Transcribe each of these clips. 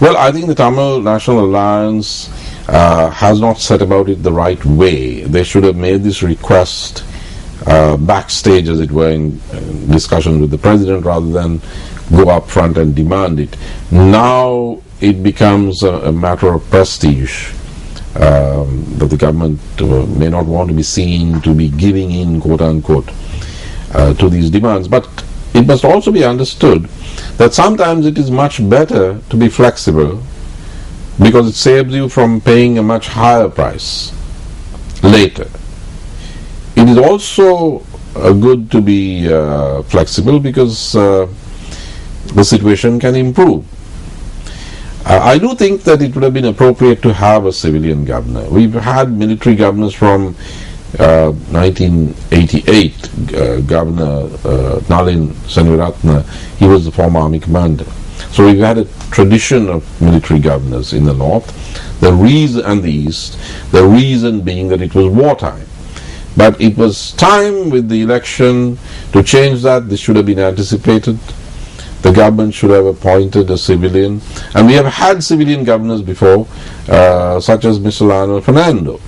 Well, I think the Tamil National Alliance has not set about it the right way. They should have made this request backstage, as it were, in discussion with the president, rather than go up front and demand it. Now it becomes a matter of prestige that the government may not want to be seen to be giving in, quote unquote, to these demands. But it must also be understood that sometimes it is much better to be flexible, because it saves you from paying a much higher price later. It is also good to be flexible, because the situation can improve. I do think that it would have been appropriate to have a civilian governor. We've had military governors from 1988, Governor Nalin Senviratna. He was the former army commander. So we've had a tradition of military governors in the north, the reason, and the east, the reason being that it was wartime. But it was time with the election to change that. This should have been anticipated. The government should have appointed a civilian, and we have had civilian governors before, such as Mr. Lionel Fernando.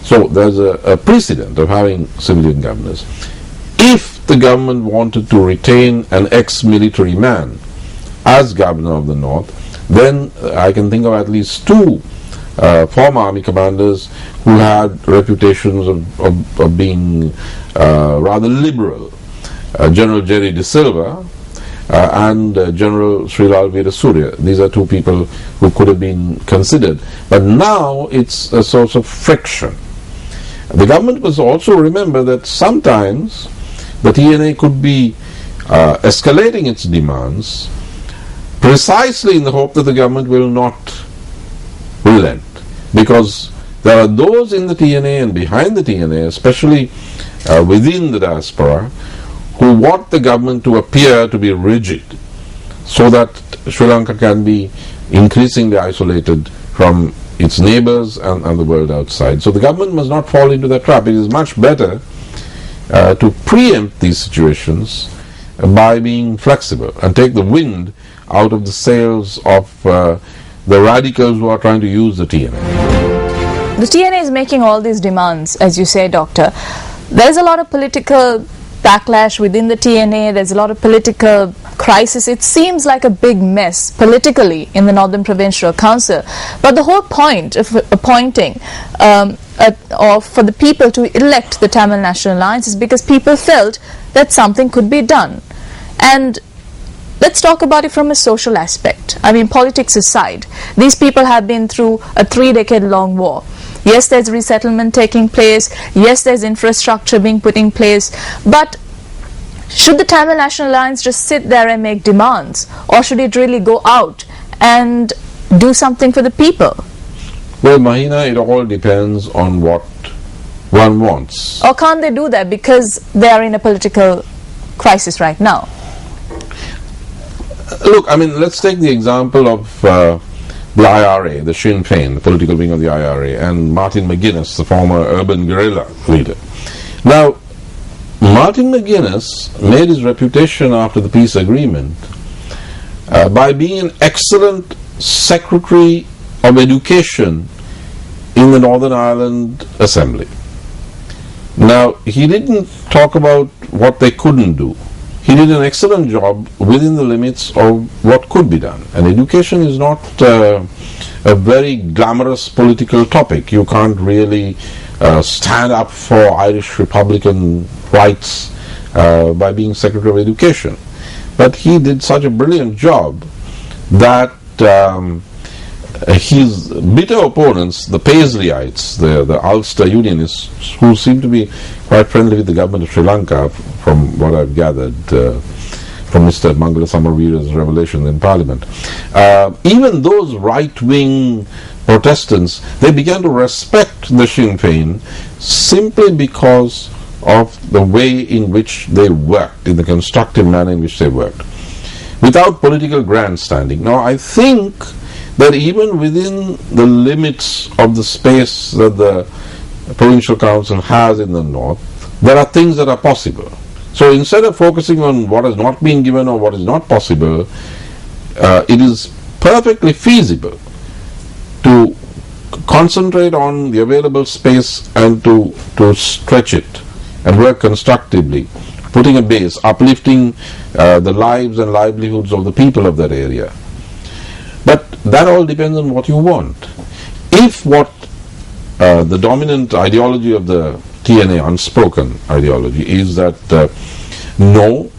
So there's a precedent of having civilian governors. If the government wanted to retain an ex-military man as governor of the north, then I can think of at least two former army commanders who had reputations of being rather liberal. General Jerry De Silva and General Srilal Veerasurya. These are two people who could have been considered. But now it's a source of friction. The government must also remember that sometimes the TNA could be escalating its demands precisely in the hope that the government will not relent, because there are those in the TNA and behind the TNA, especially within the diaspora, who want the government to appear to be rigid, so that Sri Lanka can be increasingly isolated from its neighbors and the world outside. So the government must not fall into that trap. It is much better to preempt these situations by being flexible and take the wind out of the sails of the radicals who are trying to use the TNA. The TNA is making all these demands, as you say, Doctor. There's a lot of political backlash within the TNA. There's a lot of political crisis. It seems like a big mess politically in the Northern Provincial Council. But the whole point of appointing for the people to elect the Tamil National Alliance is because people felt that something could be done. And let's talk about it from a social aspect. I mean, politics aside, these people have been through a 3-decade-long war. Yes, there's resettlement taking place. Yes, there's infrastructure being put in place. But should the Tamil National Alliance just sit there and make demands? Or should it really go out and do something for the people? Well, Mahina, it all depends on what one wants. Or can't they do that because they are in a political crisis right now? Look, I mean, let's take the example of the IRA, the Sinn Féin, the political wing of the IRA, and Martin McGuinness, the former urban guerrilla leader. Now, Martin McGuinness made his reputation after the peace agreement by being an excellent Secretary of Education in the Northern Ireland Assembly. Now, he didn't talk about what they couldn't do. He did an excellent job within the limits of what could be done. And education is not a very glamorous political topic. You can't really stand up for Irish Republican rights by being Secretary of Education. But he did such a brilliant job that his bitter opponents, the Paisleyites, the Ulster Unionists, who seem to be quite friendly with the government of Sri Lanka, from what I've gathered from Mr. Mangala Samaraveera's revelation in Parliament, even those right-wing Protestants, they began to respect the Sinn Féin simply because of the way in which they worked, in the constructive manner in which they worked, without political grandstanding. Now, I think that even within the limits of the space that the Provincial Council has in the north, there are things that are possible. So instead of focusing on what has not been given or what is not possible, it is perfectly feasible to concentrate on the available space and to stretch it and work constructively, putting a base, uplifting the lives and livelihoods of the people of that area. But that all depends on what you want. If what the dominant ideology of the TNA, unspoken ideology, is that no,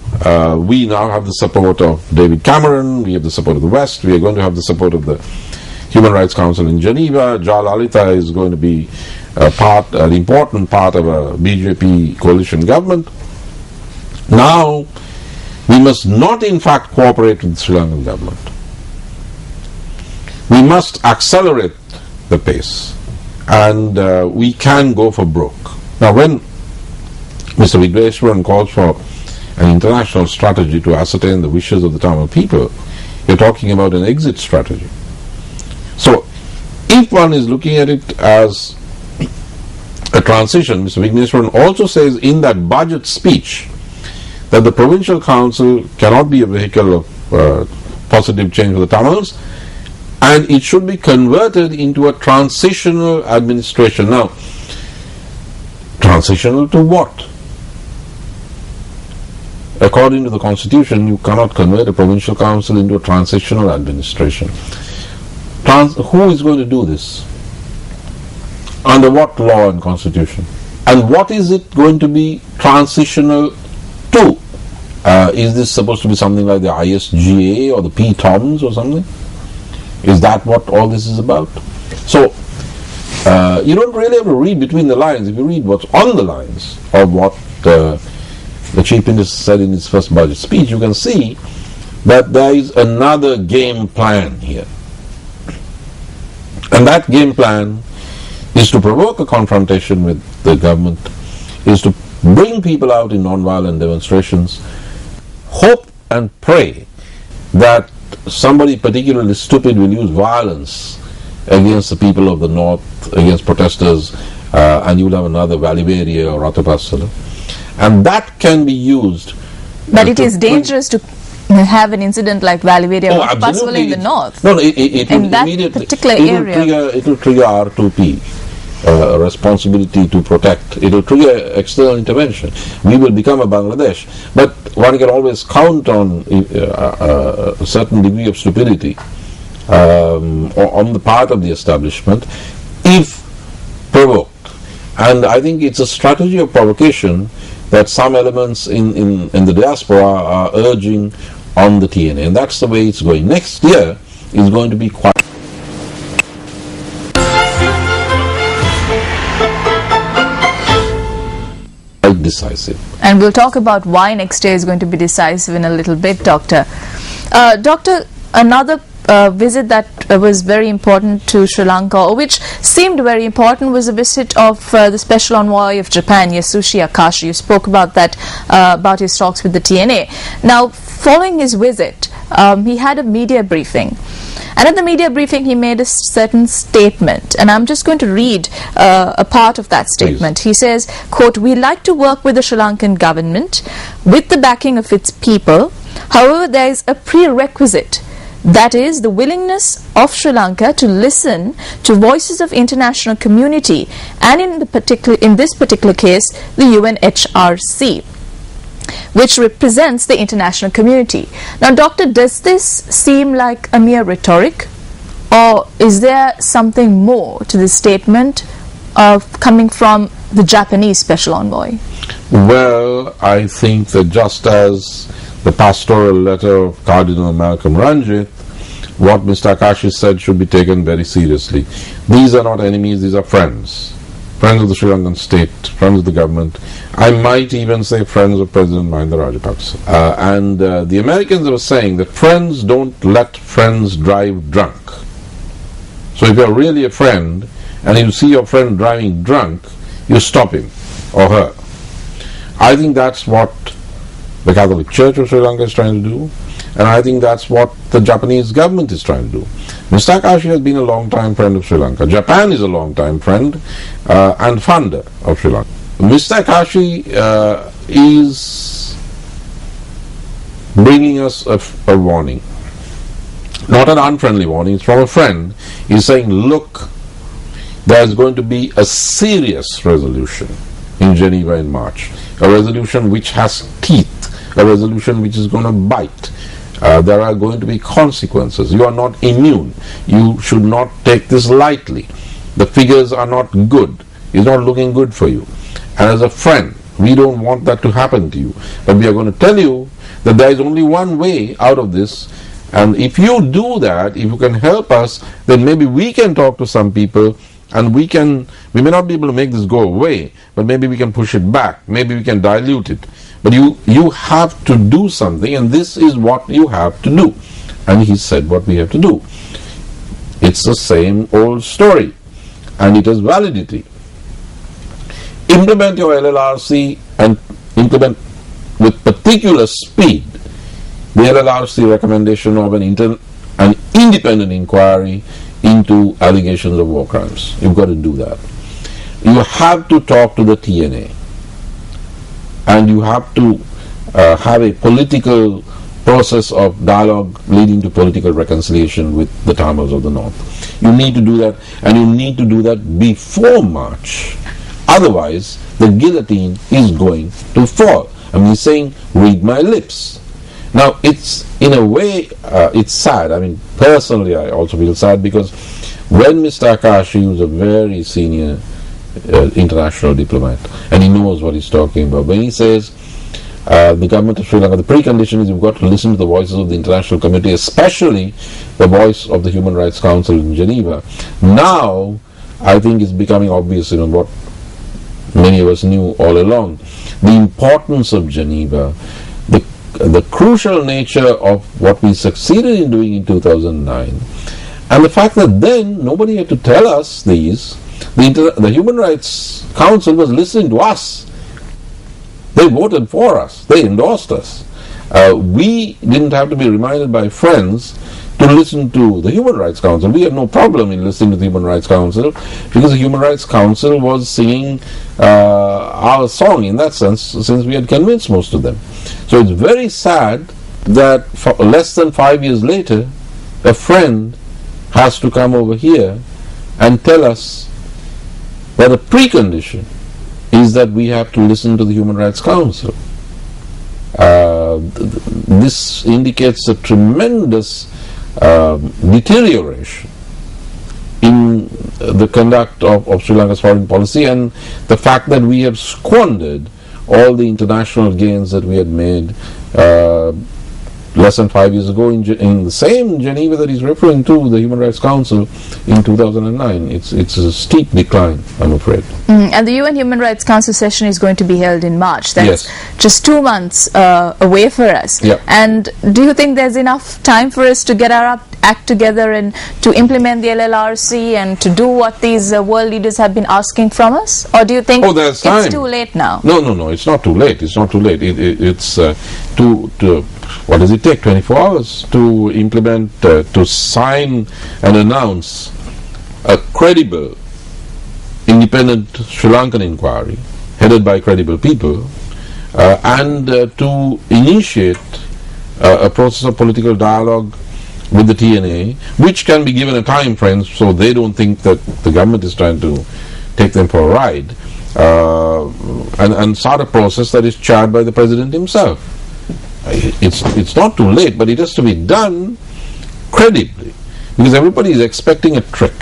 we now have the support of David Cameron, we have the support of the West, we are going to have the support of the Human Rights Council in Geneva, Jayatilleka is going to be an important part of a BJP coalition government. Now, we must not in fact cooperate with the Sri Lankan government. We must accelerate the pace, and we can go for broke. Now, when Mr. Vigneswaran calls for an international strategy to ascertain the wishes of the Tamil people, you're talking about an exit strategy. So, if one is looking at it as a transition, Mr. Vigneswaran also says in that budget speech that the provincial council cannot be a vehicle of positive change for the Tamils, and it should be converted into a transitional administration. Now, transitional to what? According to the constitution, you cannot convert a provincial council into a transitional administration. Who is going to do this? Under what law and constitution? And what is it going to be transitional to? Is this supposed to be something like the ISGA or the PTOMS or something? Is that what all this is about? So, you don't really have to read between the lines. If you read what's on the lines of what the Chief Minister said in his first budget speech, you can see that there is another game plan here. And that game plan is to provoke a confrontation with the government, is to bring people out in non-violent demonstrations, hope and pray that somebody particularly stupid will use violence against the people of the north, against protesters, and you will have another Valiveria or Rathapassala. And that can be used. But it is dangerous to have an incident like Valiveria or Rathapassala in the north. No, it will immediately, it will trigger R2P, responsibility to protect. It will trigger external intervention. We will become a Bangladesh. But one can always count on a certain degree of stupidity on the part of the establishment if provoked. And I think it's a strategy of provocation that some elements in the diaspora are urging on the TNA, and that's the way it's going. Next year is going to be quite decisive. And we'll talk about why next year is going to be decisive in a little bit, Doctor. Doctor, another visit that was very important to Sri Lanka, or which seemed very important, was a visit of the Special Envoy of Japan, Yasushi Akashi. You spoke about that, about his talks with the TNA. Now, following his visit, he had a media briefing. And at the media briefing, he made a certain statement. And I'm just going to read a part of that statement. Please. He says, quote, "We like to work with the Sri Lankan government with the backing of its people. However, there is a prerequisite. That is the willingness of Sri Lanka to listen to voices of international community, and in this particular case, the UNHRC, which represents the international community." Now, Doctor, does this seem like a mere rhetoric, or is there something more to this statement coming from the Japanese Special Envoy? Well, I think that just as the pastoral letter of Cardinal Malcolm Ranjit, what Mr. Akashi said should be taken very seriously. These are not enemies, these are friends. Friends of the Sri Lankan state, friends of the government. I might even say friends of President Mahinda Rajapaksa. And the Americans were saying that friends don't let friends drive drunk. So if you're really a friend, and you see your friend driving drunk, you stop him or her. I think that's what the Catholic Church of Sri Lanka is trying to do, and I think that's what the Japanese government is trying to do. Mr. Akashi has been a long-time friend of Sri Lanka. Japan is a long-time friend and funder of Sri Lanka. Mr. Akashi is bringing us a warning. Not an unfriendly warning, it's from a friend. He's saying, look, there's going to be a serious resolution in Geneva in March. A resolution which has teeth, a resolution which is going to bite. There are going to be consequences. You are not immune. You should not take this lightly. The figures are not good. It's not looking good for you. And as a friend, we don't want that to happen to you. But we are going to tell you that there is only one way out of this. And if you do that, if you can help us, then maybe we can talk to some people, and we may not be able to make this go away, but maybe we can push it back. Maybe we can dilute it. But you have to do something, and this is what you have to do. And he said what we have to do. It's the same old story, and it has validity. Implement your LLRC and implement with particular speed the LLRC recommendation of an independent inquiry into allegations of war crimes. You've got to do that. You have to talk to the TNA, and you have to have a political process of dialogue leading to political reconciliation with the Tamils of the North. You need to do that, and you need to do that before March. Otherwise, the guillotine is going to fall. I mean, he's saying, read my lips. Now, it's, in a way, it's sad. I mean, personally, I also feel sad, because when Mr. Akashi, who's a very senior international diplomat, and he knows what he's talking about, when he says the government of Sri Lanka, the precondition is you've got to listen to the voices of the international community, especially the voice of the Human Rights Council in Geneva. Now, I think it's becoming obvious, what many of us knew all along, the importance of Geneva, the crucial nature of what we succeeded in doing in 2009, and the fact that then nobody had to tell us these. The Human Rights Council was listening to us. They voted for us. They endorsed us. We didn't have to be reminded by friends to listen to the Human Rights Council. We had no problem in listening to the Human Rights Council, because the Human Rights Council was singing our song in that sense, since we had convinced most of them. So it's very sad that less than 5 years later, a friend has to come over here and tell us that a precondition is that we have to listen to the Human Rights Council. This indicates a tremendous deterioration in the conduct of Sri Lanka's foreign policy, and the fact that we have squandered all the international gains that we had made less than 5 years ago in the same Geneva that he's referring to, the Human Rights Council, in 2009. It's a steep decline, I'm afraid. And the UN Human Rights Council session is going to be held in March. That's just 2 months away for us. Yep. And do you think there's enough time for us to get our act together and to implement the LLRC and to do what these world leaders have been asking from us? Or do you think there's time. It's too late now? No, it's not too late. It's not too late. It's what does it take? 24 hours to implement, to sign and announce a credible, independent Sri Lankan inquiry headed by credible people, and to initiate a process of political dialogue with the TNA, which can be given a time frame so they don't think that the government is trying to take them for a ride, and start a process that is chaired by the President himself. It's not too late, but it has to be done credibly, because everybody is expecting a trick.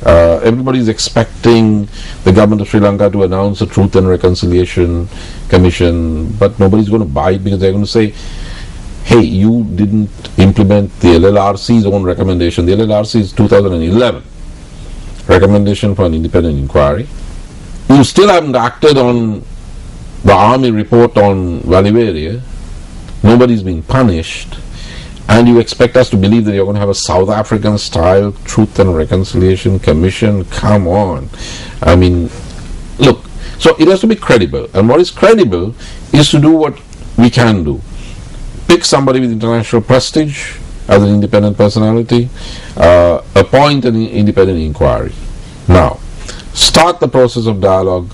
Everybody is expecting the government of Sri Lanka to announce a Truth and Reconciliation Commission, but nobody's going to buy it, because they're going to say, hey, you didn't implement the LLRC's own recommendation. The LLRC is 2011 recommendation for an independent inquiry. You still haven't acted on the army report on Valiveria. Nobody's been punished, and you expect us to believe that you're going to have a South African style Truth and Reconciliation Commission? Come on. I mean, look, so it has to be credible, and what is credible is to do what we can do. Pick somebody with international prestige as an independent personality, appoint an independent inquiry. Now, start the process of dialogue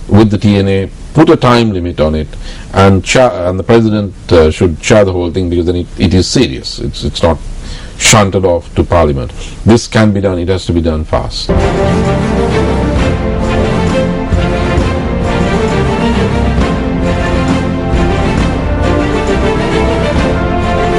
with the TNA, put a time limit on it, and the president should chair the whole thing, because then it is serious. It's not shunted off to Parliament. This can be done. It has to be done fast.